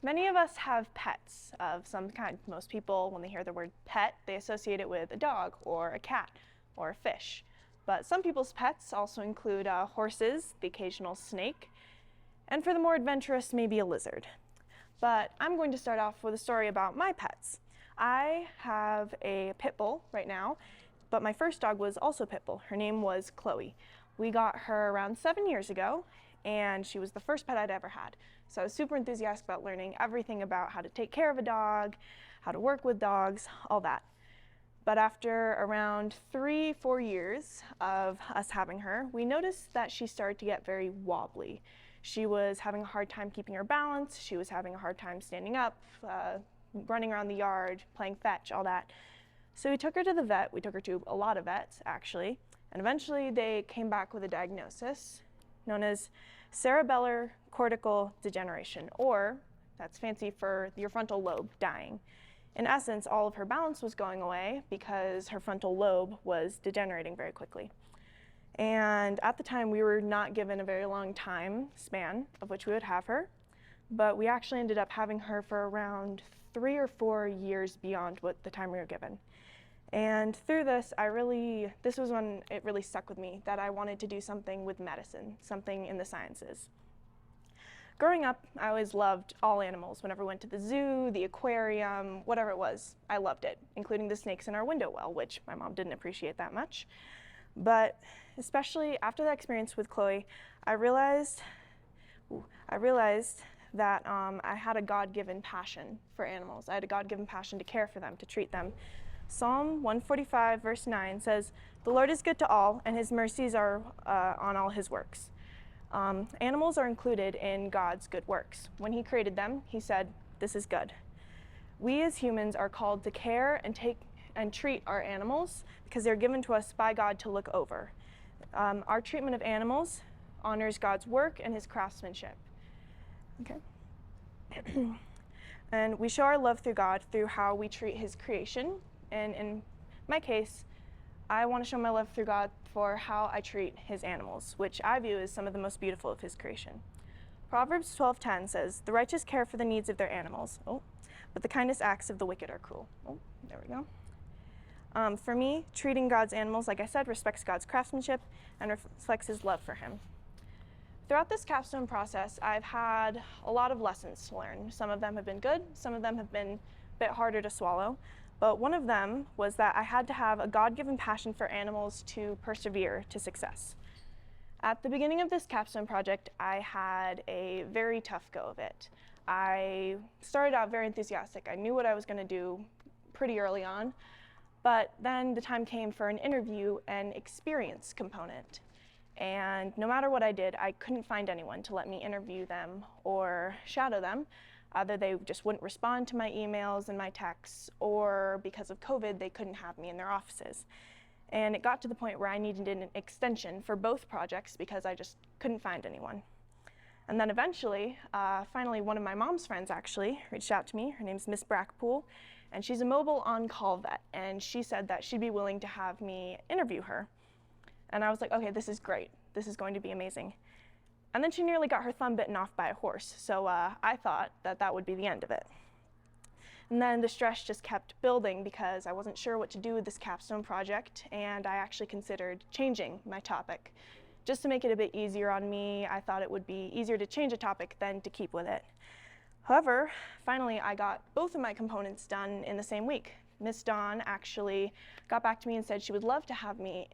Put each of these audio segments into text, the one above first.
Many of us have pets of some kind. Most people, when they hear the word pet, they associate it with a dog or a cat or a fish. But some people's pets also include horses, the occasional snake, and for the more adventurous, maybe a lizard. But I'm going to start off with a story about my pets. I have a pit bull right now, but my first dog was also a pit bull. Her name was Chloe. We got her around 7 years ago, and she was the first pet I'd ever had. So I was super enthusiastic about learning everything about how to take care of a dog, how to work with dogs, all that. But after around 3-4 years of us having her, we noticed that she started to get very wobbly. She was having a hard time keeping her balance, she was having a hard time standing up, running around the yard, playing fetch, all that. So we took her to the vet. We took her to a lot of vets, actually, and eventually they came back with a diagnosis known as Cerebellar Cortical Degeneration, or that's fancy for your frontal lobe dying. In essence, all of her balance was going away because her frontal lobe was degenerating very quickly. And at the time, we were not given a very long time span of which we would have her, but we actually ended up having her for around 3 or 4 years beyond what the time we were given. And through this, this was when it really stuck with me that I wanted to do something with medicine, something in the sciences. Growing up, I always loved all animals. Whenever we went to the zoo, the aquarium, whatever it was, I loved it, including the snakes in our window well, which my mom didn't appreciate that much. But especially after that experience with Chloe, I realized that I had a God-given passion for animals. I had a God-given passion to care for them, to treat them. Psalm 145 verse 9 says, "The Lord is good to all, and his mercies are on all his works." Animals are included in God's good works. When he created them, he said, "This is good." We as humans are called to care and treat our animals because they're given to us by God to look over. Our treatment of animals honors God's work and his craftsmanship. Okay. And we show our love through God through how we treat his creation. And in my case, I want to show my love through God for how I treat his animals, which I view as some of the most beautiful of his creation. Proverbs 12:10 says, "The righteous care for the needs of their animals, but the kindest acts of the wicked are cruel." There we go. For me, treating God's animals, like I said, respects God's craftsmanship and reflects his love for him. Throughout this capstone process, I've had a lot of lessons to learn. Some of them have been good, some of them have been a bit harder to swallow. But one of them was that I had to have a God-given passion for animals to persevere to success. At the beginning of this capstone project, I had a very tough go of it. I started out very enthusiastic. I knew what I was going to do pretty early on, but then the time came for an interview and experience component. And no matter what I did, I couldn't find anyone to let me interview them or shadow them. Either they just wouldn't respond to my emails and my texts, or because of COVID, they couldn't have me in their offices. And it got to the point where I needed an extension for both projects because I just couldn't find anyone. And then eventually, finally, one of my mom's friends actually reached out to me. Her name's Miss Brackpool, and she's a mobile on-call vet, and she said that she'd be willing to have me interview her. And I was like, okay, this is great. This is going to be amazing. And then she nearly got her thumb bitten off by a horse, so I thought that that would be the end of it. And then the stress just kept building because I wasn't sure what to do with this capstone project, and I actually considered changing my topic. Just to make it a bit easier on me, I thought it would be easier to change a topic than to keep with it. However, finally I got both of my components done in the same week. Miss Dawn actually got back to me and said she would love to have me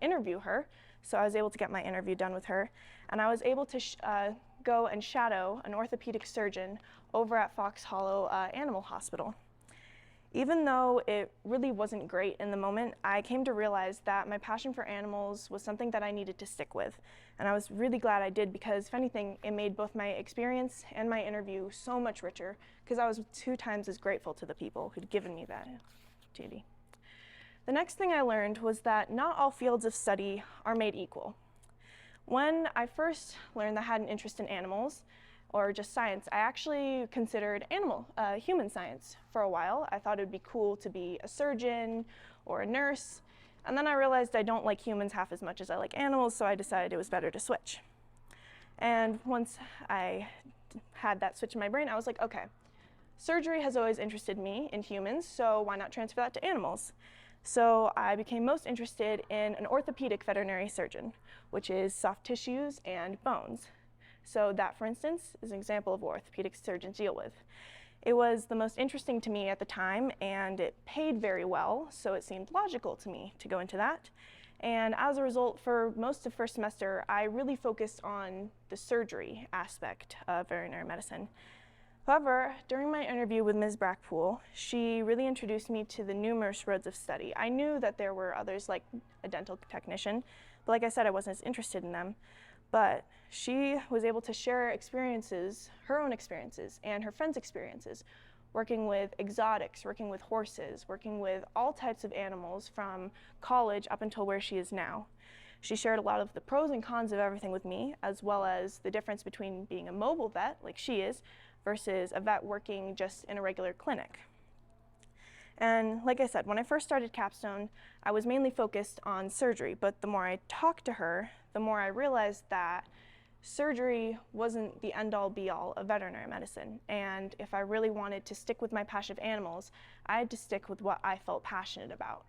interview her, so I was able to get my interview done with her, and I was able to go and shadow an orthopedic surgeon over at Fox Hollow Animal Hospital. Even though it really wasn't great in the moment, I came to realize that my passion for animals was something that I needed to stick with, and I was really glad I did because, if anything, it made both my experience and my interview so much richer because I was 2 times as grateful to the people who'd given me that opportunity. The next thing I learned was that not all fields of study are made equal. When I first learned that I had an interest in animals, or just science, I actually considered human science for a while. I thought it would be cool to be a surgeon or a nurse, and then I realized I don't like humans half as much as I like animals, so I decided it was better to switch. And once I had that switch in my brain, I was like, okay, surgery has always interested me in humans, so why not transfer that to animals? So I became most interested in an orthopedic veterinary surgeon, which is soft tissues and bones. So that, for instance, is an example of what orthopedic surgeons deal with. It was the most interesting to me at the time, and it paid very well, so it seemed logical to me to go into that. And as a result, for most of first semester, I really focused on the surgery aspect of veterinary medicine. However, during my interview with Ms. Brackpool, she really introduced me to the numerous roads of study. I knew that there were others like a dental technician, but like I said, I wasn't as interested in them. But she was able to share experiences, her own experiences, and her friends' experiences, working with exotics, working with horses, working with all types of animals from college up until where she is now. She shared a lot of the pros and cons of everything with me, as well as the difference between being a mobile vet, like she is, versus a vet working just in a regular clinic. And like I said, when I first started Capstone, I was mainly focused on surgery, but the more I talked to her, the more I realized that surgery wasn't the end-all be-all of veterinary medicine. And if I really wanted to stick with my passion of animals, I had to stick with what I felt passionate about.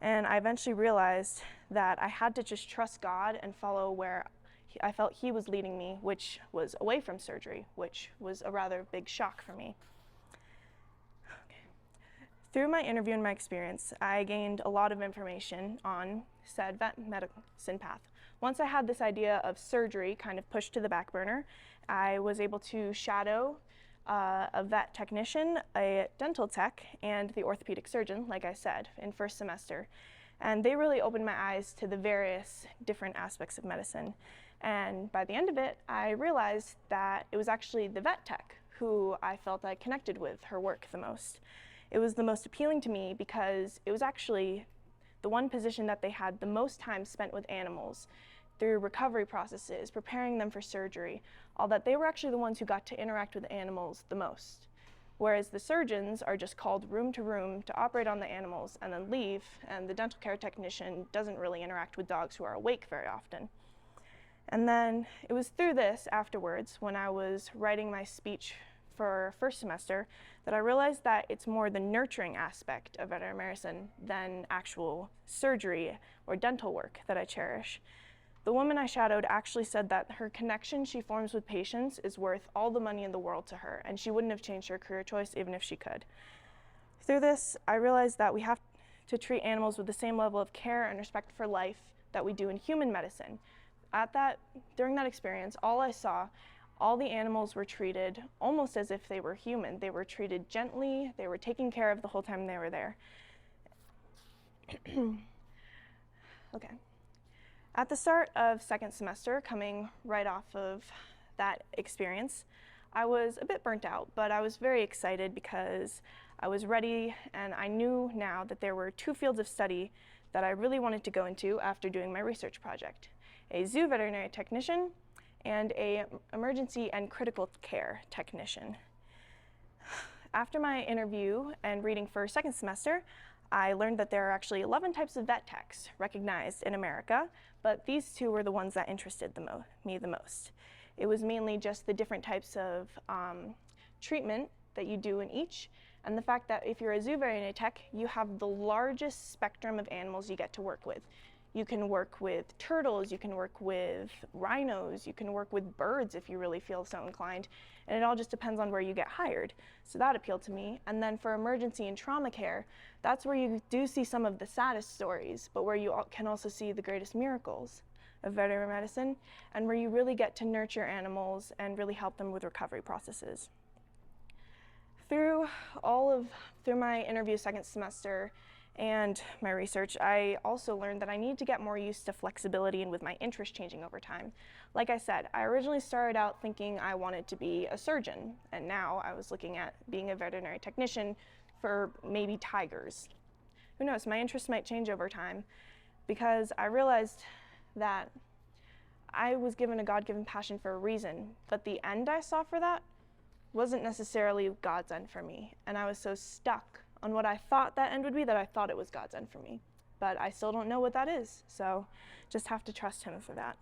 And I eventually realized that I had to just trust God and follow where I felt He was leading me, which was away from surgery, which was a rather big shock for me. Through my interview and my experience, I gained a lot of information on said vet medicine path. Once I had this idea of surgery kind of pushed to the back burner, I was able to shadow a vet technician, a dental tech, and the orthopedic surgeon, like I said, in first semester. And they really opened my eyes to the various different aspects of medicine. And by the end of it, I realized that it was actually the vet tech who I felt I connected with her work the most. It was the most appealing to me because it was actually the one position that they had the most time spent with animals through recovery processes, preparing them for surgery, all that. They were actually the ones who got to interact with animals the most. Whereas the surgeons are just called room to room to operate on the animals and then leave, and the dental care technician doesn't really interact with dogs who are awake very often. And then it was through this afterwards, when I was writing my speech for first semester, that I realized that it's more the nurturing aspect of veterinary medicine than actual surgery or dental work that I cherish. The woman I shadowed actually said that her connection she forms with patients is worth all the money in the world to her, and she wouldn't have changed her career choice even if she could. Through this, I realized that we have to treat animals with the same level of care and respect for life that we do in human medicine. During that experience, all I saw, all the animals were treated almost as if they were human. They were treated gently, they were taken care of the whole time they were there. Okay. At the start of second semester, coming right off of that experience, I was a bit burnt out, but I was very excited because I was ready, and I knew now that there were two fields of study that I really wanted to go into after doing my research project: a zoo veterinary technician and a emergency and critical care technician. After my interview and reading for second semester, I learned that there are actually 11 types of vet techs recognized in America, but these two were the ones that interested me the most. It was mainly just the different types of treatment that you do in each, and the fact that if you're a zoo veterinary tech, you have the largest spectrum of animals you get to work with. You can work with turtles, you can work with rhinos, you can work with birds if you really feel so inclined, and it all just depends on where you get hired. So that appealed to me. And then for emergency and trauma care, that's where you do see some of the saddest stories, but where you can also see the greatest miracles of veterinary medicine, and where you really get to nurture animals and really help them with recovery processes. Through my interview second semester and my research, I also learned that I need to get more used to flexibility and with my interest changing over time. Like I said, I originally started out thinking I wanted to be a surgeon, and now I was looking at being a veterinary technician for maybe tigers. Who knows, my interests might change over time, because I realized that I was given a God-given passion for a reason, but the end I saw for that wasn't necessarily God's end for me, and I was so stuck on what I thought that end would be that I thought it was God's end for me. But I still don't know what that is, so just have to trust Him for that.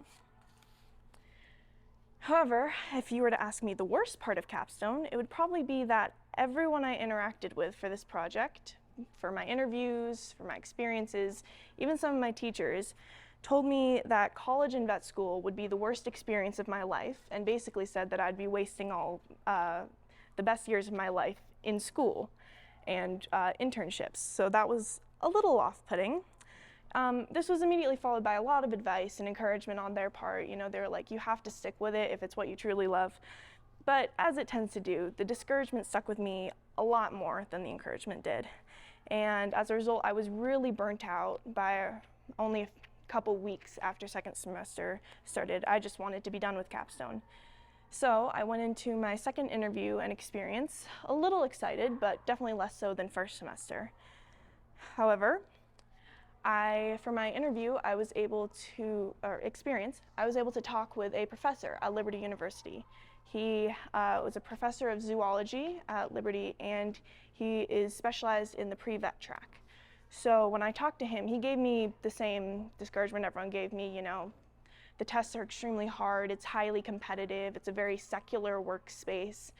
However, if you were to ask me the worst part of Capstone, it would probably be that everyone I interacted with for this project, for my interviews, for my experiences, even some of my teachers, told me that college and vet school would be the worst experience of my life, and basically said that I'd be wasting all the best years of my life in school and internships. So that was a little off-putting. This was immediately followed by a lot of advice and encouragement on their part. You know, they were like, you have to stick with it if it's what you truly love. But as it tends to do, the discouragement stuck with me a lot more than the encouragement did. And as a result, I was really burnt out by only a couple weeks after second semester started. I just wanted to be done with Capstone. So I went into my second interview and experience a little excited, but definitely less so than first semester. However, for my interview, I was able to talk with a professor at Liberty University. He was a professor of zoology at Liberty, and he is specialized in the pre-vet track. So when I talked to him, he gave me the same discouragement everyone gave me, you know, the tests are extremely hard, it's highly competitive, it's a very secular workspace.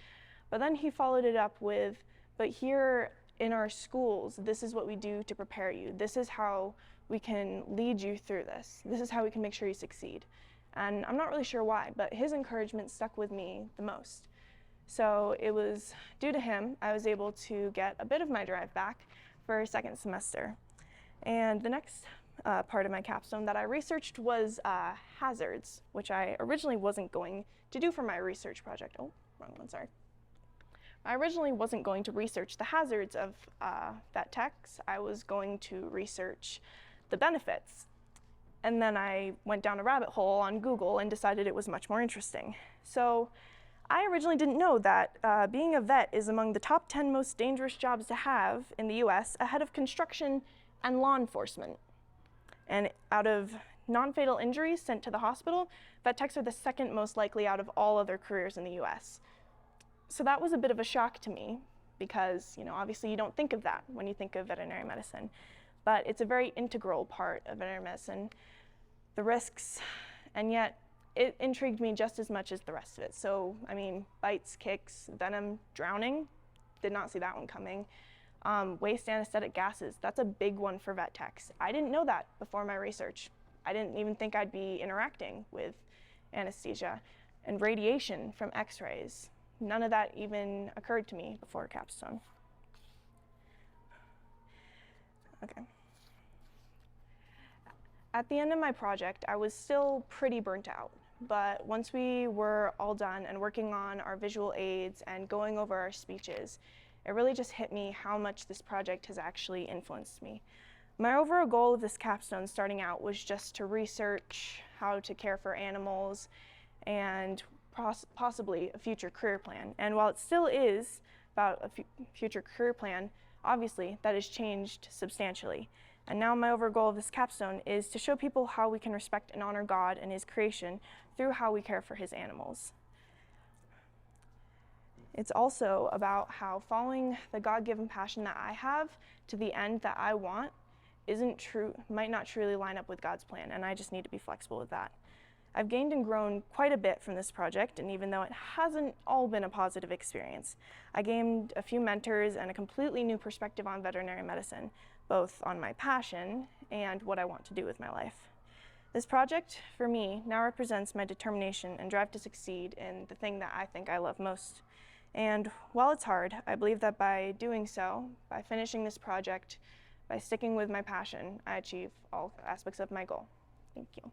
But then he followed it up with, but here in our schools, this is what we do to prepare you. This is how we can lead you through this. This is how we can make sure you succeed. And I'm not really sure why, but his encouragement stuck with me the most. So it was due to him, I was able to get a bit of my drive back for second semester. And the next part of my capstone that I researched was hazards, which I originally wasn't going to do for my research project. Oh, wrong one, sorry. I originally wasn't going to research the hazards of vet techs. I was going to research the benefits. And then I went down a rabbit hole on Google and decided it was much more interesting. So I originally didn't know that being a vet is among the top 10 most dangerous jobs to have in the US, ahead of construction and law enforcement. And out of non-fatal injuries sent to the hospital, vet techs are the second most likely out of all other careers in the US. So that was a bit of a shock to me because, you know, obviously you don't think of that when you think of veterinary medicine, but it's a very integral part of veterinary medicine, the risks, and yet it intrigued me just as much as the rest of it. So, I mean, bites, kicks, venom, drowning, did not see that one coming. Waste anesthetic gases, that's a big one for vet techs. I didn't know that before my research. I didn't even think I'd be interacting with anesthesia. And radiation from x-rays, none of that even occurred to me before Capstone. Okay. At the end of my project, I was still pretty burnt out, but once we were all done and working on our visual aids and going over our speeches, it really just hit me how much this project has actually influenced me. My overall goal of this capstone starting out was just to research how to care for animals and possibly a future career plan. And while it still is about a future career plan, obviously that has changed substantially. And now my overall goal of this capstone is to show people how we can respect and honor God and His creation through how we care for His animals. It's also about how following the God-given passion that I have to the end that I want might not truly line up with God's plan, and I just need to be flexible with that. I've gained and grown quite a bit from this project, and even though it hasn't all been a positive experience, I gained a few mentors and a completely new perspective on veterinary medicine, both on my passion and what I want to do with my life. This project, for me, now represents my determination and drive to succeed in the thing that I think I love most. And while it's hard, I believe that by doing so, by finishing this project, by sticking with my passion, I achieve all aspects of my goal. Thank you.